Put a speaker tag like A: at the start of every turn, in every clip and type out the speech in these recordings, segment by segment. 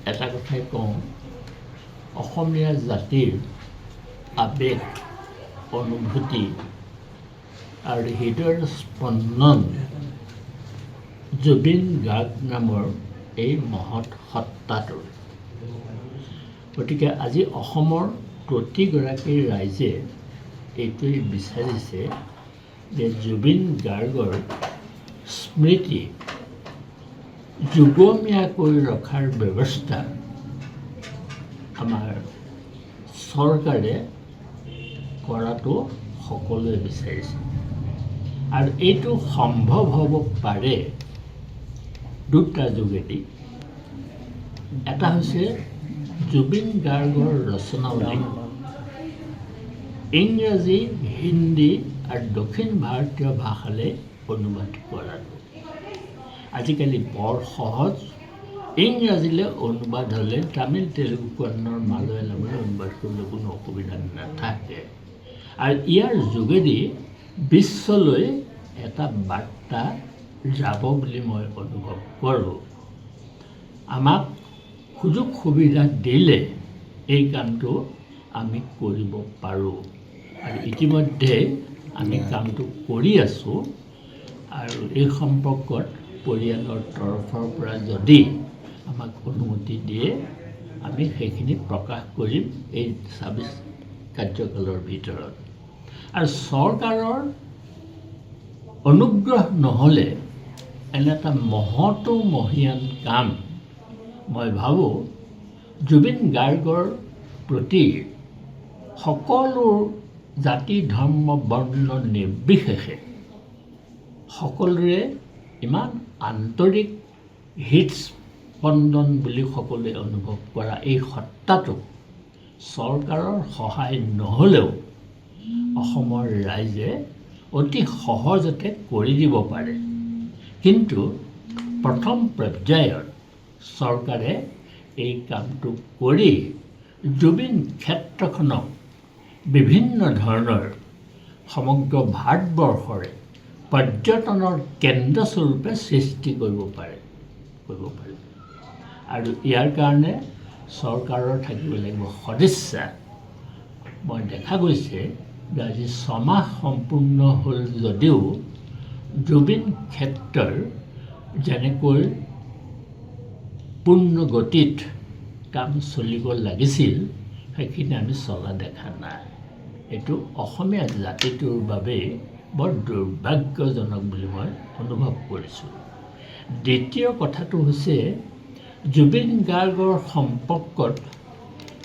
A: এটা কথাই কওঁ, অসমীয়া জাতিৰ আৱেগ, অনুভূতি আৰু হৃদয়ৰ স্পন্দন জুবিন গাৰ্গ নামৰ এই মহৎ সত্তাটোৰ। গতিকে আজি অসমৰ প্ৰতিগৰাকী ৰাইজে এইটোৱেই বিচাৰিছে যে জুবিন গাৰ্গৰ স্মৃতি যুগমীয়াকৈ ৰখাৰ ব্যৱস্থা আমাৰ চৰকাৰে কৰাটো সকলোৱে বিচাৰিছে। আৰু এইটো সম্ভৱ হ'ব পাৰে দুটা যোগেদি। এটা হৈছে জুবিন গাৰ্গৰ ৰচনাৱলী ইংৰাজী, হিন্দী আৰু দক্ষিণ ভাৰতীয় ভাষালৈ অনুবাদ কৰাটো। আজিকালি বৰ সহজ, ইংৰাজীলৈ অনুবাদ হ'লে তামিল, তেলেগু, কন্নড়, মালয়ালমলৈ অনুবাদ কৰিবলৈ কোনো অসুবিধা নাথাকে। আৰু ইয়াৰ যোগেদি বিশ্বলৈ এটা বাৰ্তা যাব বুলি মই অনুভৱ কৰোঁ। আমাক সুযোগ সুবিধা দিলে এই কামটো আমি কৰিব পাৰোঁ। আৰু ইতিমধ্যে আমি কামটো কৰি আছোঁ। আৰু এই সম্পৰ্কত পৰিয়ালৰ তৰফৰ পৰা যদি আমাক অনুমতি দিয়ে আমি সেইখিনি প্ৰকাশ কৰিম এই ২৬ কাৰ্যকালৰ ভিতৰত। আৰু চৰকাৰৰ অনুগ্ৰহ নহ'লে এনে এটা মহতো মহীয়ান কাম মই ভাবোঁ জুবিন গাৰ্গৰ প্ৰতি সকলো জাতি, ধৰ্ম, বৰ্ণ নিৰ্বিশেষে সকলোৰে ইমান আন্তৰিক হৃদস্পন্দন বুলি সকলোৱে অনুভৱ কৰা এই সত্তাটোক চৰকাৰৰ সহায় নহ'লেও অসমৰ ৰাইজে অতি সহজতে কৰি দিব পাৰে। কিন্তু প্ৰথম পৰ্যায়ত চৰকাৰে এই কামটো কৰি জুবিন ক্ষেত্ৰখনক বিভিন্ন ধৰণৰ সমগ্ৰ ভাৰতবৰ্ষৰে পৰ্যটনৰ কেন্দ্ৰস্বৰূপে সৃষ্টি কৰিব পাৰে। আৰু ইয়াৰ কাৰণে চৰকাৰৰ থাকিব লাগিব সদিচ্ছা। মই দেখা গৈছে যে আজি ৬ মাহ সম্পূৰ্ণ হ'ল যদিও জুবিন ক্ষেত্ৰৰ যেনেকৈ পূৰ্ণ গতিত কাম চলিব লাগিছিল সেইখিনি আমি চলা দেখা নাই। এইটো অসমীয়া জাতিটোৰ বাবে বৰ দুৰ্ভাগ্যজনক বুলি মই অনুভৱ কৰিছোঁ। দ্বিতীয় কথাটো হৈছে জুবিন গাৰ্গৰ সম্পৰ্কত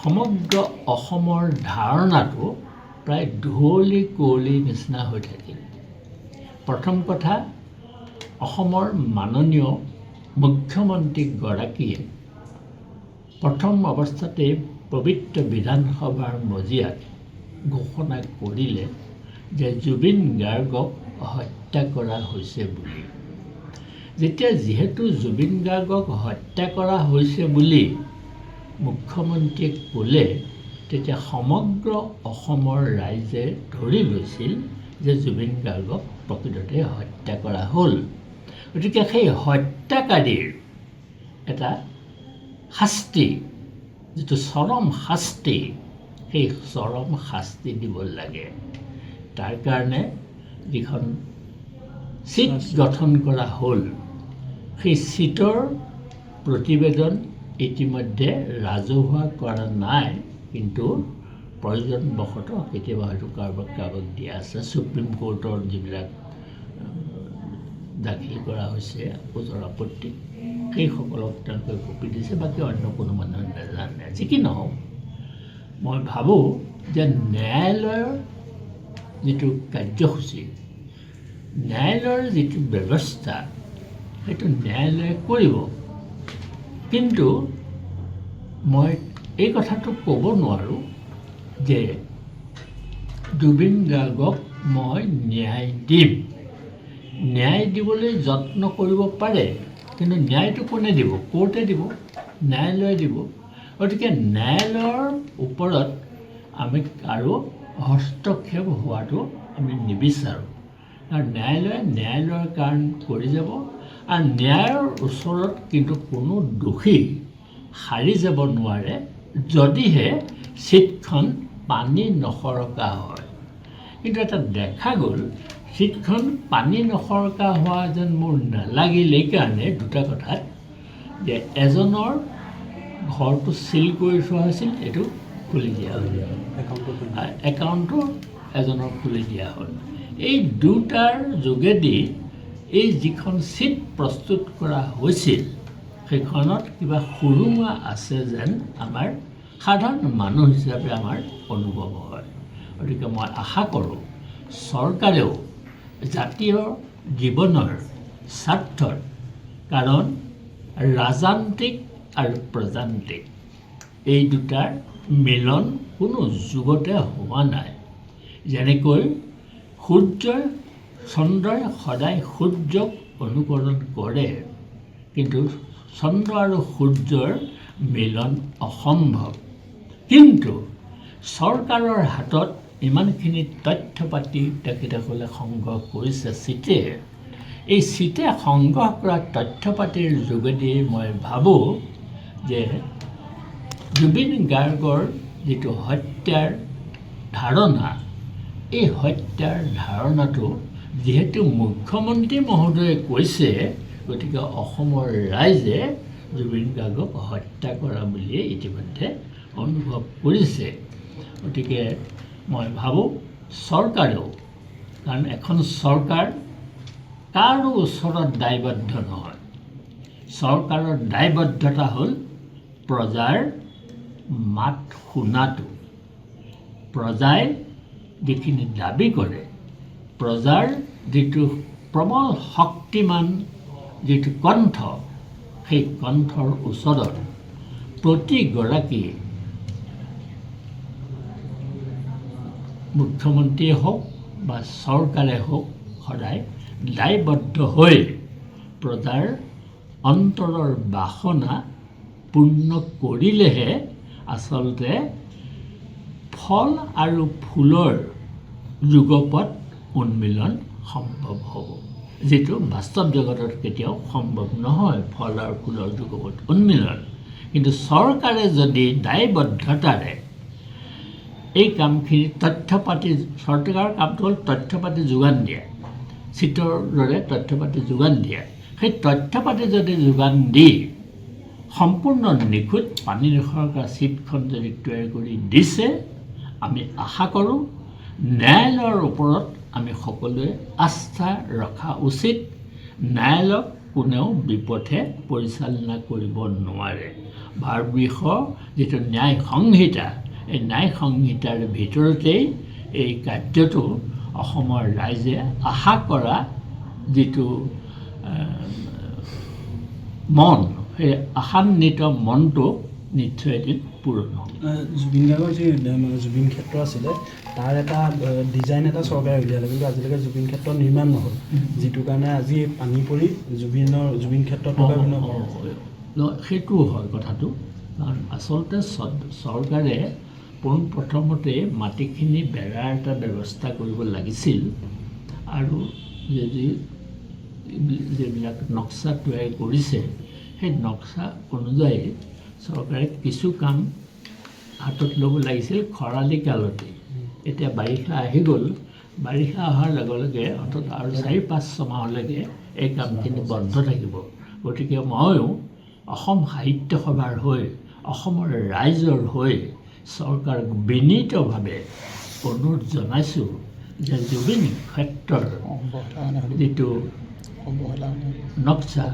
A: সমগ্ৰ অসমৰ ধাৰণাটো প্ৰায় ধুঁৱলি কুঁৱলীৰ নিচিনা হৈ থাকিল। প্ৰথম কথা, অসমৰ মাননীয় মুখ্যমন্ত্ৰীগৰাকীয়ে প্ৰথম অৱস্থাতে পবিত্ৰ বিধানসভাৰ মজিয়াত ঘোষণা কৰিলে যে জুবিন গাৰ্গক হত্যা কৰা হৈছে বুলি। যিহেতু জুবিন গাৰ্গক হত্যা কৰা হৈছে বুলি মুখ্যমন্ত্ৰীয়ে ক'লে তেতিয়া সমগ্ৰ অসমৰ ৰাইজে ধৰি লৈছিল যে জুবিন গাৰ্গক প্ৰকৃততে হত্যা কৰা হ'ল। গতিকে সেই হত্যাকাৰীৰ এটা শাস্তি, যিটো চৰম শাস্তি, সেই চৰম শাস্তি দিব লাগে। তাৰ কাৰণে যিখন চিট গঠন কৰা হ'ল সেই চিটৰ প্ৰতিবেদন ইতিমধ্যে ৰাজহুৱা কৰা নাই, কিন্তু প্ৰয়োজনবশতঃ কেতিয়াবা হয়তো কাৰোবাক দিয়া আছে। সুপ্ৰিম কোৰ্টৰ যিবিলাক দাখিল কৰা হৈছে ওজৰ আপত্তি, সেইসকলক তেওঁলোকে কপি দিছে, বাকী অন্য কোনো মানুহে নাজানে। যি কি নহওক, মই ভাবোঁ যে ন্যায়ালয়ৰ যিটো কাৰ্যসূচী, ন্যায়ালয়ৰ যিটো ব্যৱস্থা, সেইটো ন্যায়ালয়ে কৰিব। কিন্তু মই এই কথাটো ক'ব নোৱাৰোঁ যে জুবিন গাৰ্গক মই ন্যায় দিম। ন্যায় দিবলৈ যত্ন কৰিব পাৰে, কিন্তু ন্যায়টো কোনে দিব? কোৰ্টে দিব, ন্যায়ালয়ে দিব। গতিকে ন্যায়ালয়ৰ ওপৰত আমি আৰু হস্তক্ষেপ হোৱাটো আমি নিবিচাৰোঁ। আৰু ন্যায়ালয়ে ন্যায়ালয়ৰ কাম কৰি যাব। আৰু ন্যায়ৰ ওচৰত কিন্তু কোনো দোষী সাৰি যাব নোৱাৰে যদিহে ছিটখন পানী নসৰকা হয়। কিন্তু এটা দেখা গ'ল ছিটখন পানী নসৰকা হোৱা যেন মোৰ নালাগিল এইকাৰণে দুটা কথাত যে এজনৰ ঘৰটো চিল কৰি থোৱা হৈছিল, এইটো খুলি দিয়া হ'ল, একাউণ্টটো এজনৰ খুলি দিয়া হ'ল। এই দুটাৰ যোগেদি এই যিখন ছিট প্ৰস্তুত কৰা হৈছিল সেইখনত কিবা সুৰুঙা আছে যেন আমাৰ সাধাৰণ মানুহ হিচাপে আমাৰ অনুভৱ হয়। গতিকে মই আশা কৰোঁ চৰকাৰেও জাতীয় জীৱনৰ স্বাৰ্থত, কাৰণ ৰাজতান্ত্ৰিক আৰু প্ৰজাতান্ত্ৰিক এই দুটাৰ মিলন কোনো যুগতে হোৱা নাই। যেনেকৈ চন্দ্ৰই সদায় সূৰ্যক অনুকৰণ কৰে, কিন্তু চন্দ্ৰ আৰু সূৰ্যৰ মিলন অসম্ভৱ। কিন্তু চৰকাৰৰ হাতত ইমানখিনি তথ্য পাতি তেখেতসকলে সংগ্ৰহ কৰিছে চিটে, এই চিটে সংগ্ৰহ কৰা তথ্য পাতিৰ যোগেদি মই ভাবোঁ যে জুবিন গাৰ্গৰ যিটো হত্যাৰ ধাৰণা, এই হত্যাৰ ধাৰণাটো যিহেতু মুখ্যমন্ত্ৰী মহোদয়ে কৈছে, গতিকে অসমৰ ৰাইজে জুবিন গাৰ্গক হত্যা কৰা বুলিয়ে ইতিমধ্যে অনুভৱ কৰিছে। গতিকে মই ভাবোঁ চৰকাৰেও, কাৰণ এখন চৰকাৰ কাৰো ওচৰত দায়বদ্ধ নহয়, চৰকাৰৰ দায়বদ্ধতা হ'ল প্ৰজাৰ মাত শুনাটো। প্ৰজাই যিখিনি দাবী কৰে, প্ৰজাৰ যিটো প্ৰবল শক্তিমান যিটো কণ্ঠ, সেই কণ্ঠৰ ওচৰত প্ৰতিগৰাকী মুখ্যমন্ত্ৰীয়ে হওক বা চৰকাৰে হওক সদায় দায়বদ্ধ হৈ প্ৰজাৰ অন্তৰৰ বাসনা পূৰ্ণ কৰিলেহে আচলতে ফল আৰু ফুলৰ যুগপথ উন্মিলন সম্ভৱ হ'ব, যিটো বাস্তৱ জগতত কেতিয়াও সম্ভৱ নহয়, ফল আৰু ফুলৰ যুগপথ উন্মিলন। কিন্তু চৰকাৰে যদি দায়বদ্ধতাৰে এই কামখিনি তথ্য পাতি, চৰকাৰৰ কামটো হ'ল তথ্য পাতি যোগান দিয়া, চিটৰ দৰে তথ্য পাতি যোগান দিয়া, সেই তথ্য পাতি যদি যোগান দি সম্পূৰ্ণ নিখুঁত পানী নসৰকা চিটখন যদি তৈয়াৰ কৰি দিছে, আমি আশা কৰোঁ ন্যায়ালয়ৰ ওপৰত আমি সকলোৱে আস্থা ৰখা উচিত। ন্যায়ালয়ক কোনেও বিপথে পৰিচালনা কৰিব নোৱাৰে। ভাৰতবৰ্ষৰ যিটো ন্যায় সংহিতা, এই ন্যায় সংহিতাৰ ভিতৰতেই এই কাৰ্যটো অসমৰ ৰাইজে আশা কৰা যিটো মন, সেই আশান্বিত মনটো নিশ্চয় এদিন পূৰণ হ'ব।
B: জুবিন গাৰ্গৰ যি জুবিন ক্ষেত্ৰ আছিলে তাৰ এটা ডিজাইন এটা চৰকাৰে উলিয়ালে, কিন্তু আজিলৈকে জুবিন ক্ষেত্ৰ নিৰ্মাণ নহ'ল, যিটো কাৰণে আজি পানী পৰি জুবিন ক্ষেত্ৰত
A: সেইটো হয় কথাটো। কাৰণ আচলতে চৰকাৰে পোনপ্ৰথমতে মাটিখিনি বেৰাৰ এটা ব্যৱস্থা কৰিব লাগিছিল, আৰু যিবিলাক নক্সা তৈয়াৰ কৰিছে সেই নক্সা অনুযায়ী চৰকাৰে কিছু কাম হাতত ল'ব লাগিছিল খৰালি কালতে। এতিয়া বাৰিষা আহি গ'ল, বাৰিষা অহাৰ লগে লগে অন্তত আৰু 4-5 মাহলৈকে এই কামখিনি বন্ধ থাকিব। গতিকে ময়ো অসম সাহিত্য সভাৰ হৈ, অসমৰ ৰাইজৰ হৈ চৰকাৰক বিনীতভাৱে অনুৰোধ জনাইছোঁ যে জুবিন ক্ষেত্ৰৰ যিটো নক্সা,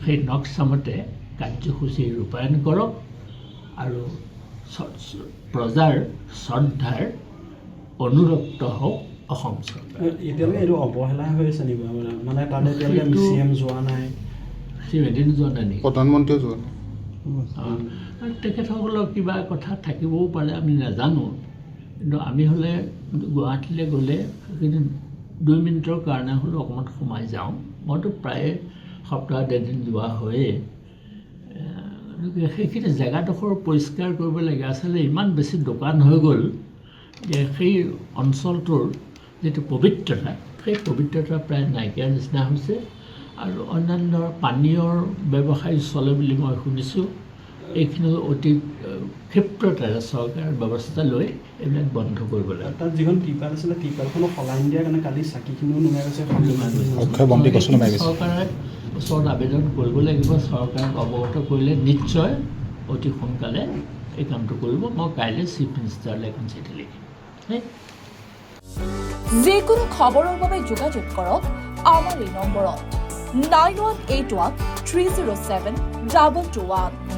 A: সেই নক্সামতে কাৰ্যসূচী ৰূপায়ণ কৰক আৰু প্ৰজাৰ শ্ৰদ্ধাৰ অনুৰক্ত হওক অসম চৰকাৰ।
B: এতিয়ালৈকে এইটো অৱহেলা হৈ আছে নেকি? মানে তাত এতিয়ালৈকে CM যোৱা নাই,
A: এদিন যোৱা নাই নেকি?
C: প্ৰধানমন্ত্ৰীও যোৱা নাই।
A: তেখেতসকলৰ কিবা কথা থাকিবও পাৰে, আমি নাজানো। কিন্তু আমি হ'লে গুৱাহাটীলৈ গ'লে সেইখিনি 2 মিনিটৰ কাৰণে হ'লেও অকণমান সোমাই যাওঁ। মইতো প্ৰায় সপ্তাহত এদিন যোৱা হয়েই। গতিকে সেইখিনি জেগাডোখৰ পৰিষ্কাৰ কৰিব লাগে। আচলতে ইমান বেছি দোকান হৈ গ'ল যে সেই অঞ্চলটোৰ যিটো পবিত্ৰতা, সেই পবিত্ৰতা প্ৰায় নাইকিয়াৰ নিচিনা হৈছে। আৰু অন্যান্য পানীয়ৰ ব্যৱসায় চলে বুলি মই শুনিছোঁ। এইখিনি অতি ক্ষিপ্ৰতাৰে চৰকাৰে ব্যৱস্থা লৈ এইবিলাক বন্ধ কৰিব লাগে।
B: তাত যিখন ত্ৰিপাল আছিলে ত্ৰিপালখনো সলাই দিয়াৰ কাৰণে কালি চাকিখিনিও নুমাই গৈছে।
A: চৰকাৰে ওচৰত আবেদন কৰিব লাগিব, চৰকাৰক অৱগত কৰিলে নিশ্চয় অতি সোনকালে এই কামটো কৰিব। মই কাইলৈ চিফ মিনিষ্টাৰলৈ এখন চিঠি লিখিম।
C: যিকোনো খবৰৰ বাবে যোগাযোগ কৰক আমাৰ এই নম্বৰত 9181 307 221।